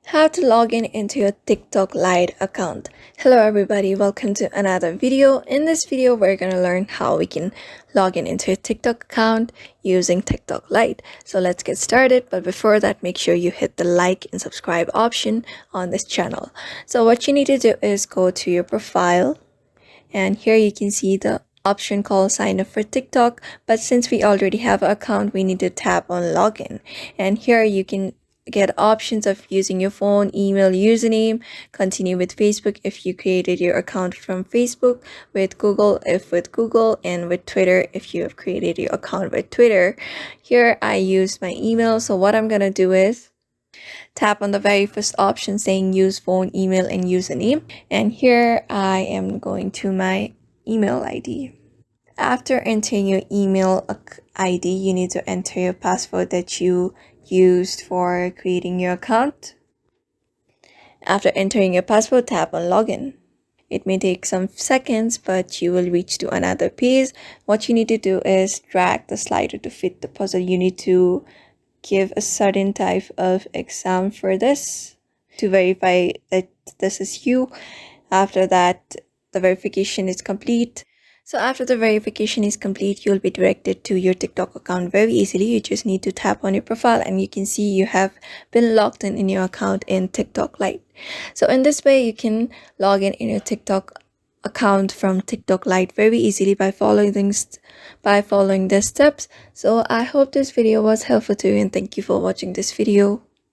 How to log in into your TikTok Lite account. Hello everybody, welcome to another video. In this video, we're going to learn how we can log in into your TikTok account using TikTok Lite. So let's get started. But before that, make sure you hit the like and subscribe option on this channel. So what you need to do is go to your profile, and here you can see the option called sign up for TikTok. But since we already have an account, we need to tap on login. And here you can get options of using your phone, email, username, continue with Facebook if you created your account from Facebook, with Google if with Google, and with Twitter if you have created your account with Twitter. Here I use my email, so what I'm gonna do is tap on the very first option saying use phone, email, and username, and here I am going to my email ID. After entering your email ID, you need to enter your password that you used for creating your account. After entering your password, tap on login. It may take some seconds, but you will reach to another page. What you need to do is drag the slider to fit the puzzle. You need to give a certain type of exam for this to verify that this is you. After that, the verification is complete. So after the verification is complete, you'll be directed to your TikTok account very easily. You just need to tap on your profile and you can see you have been logged in your account in TikTok Lite. So in this way, you can log in your TikTok account from TikTok Lite very easily by following the steps. So I hope this video was helpful to you, and thank you for watching this video.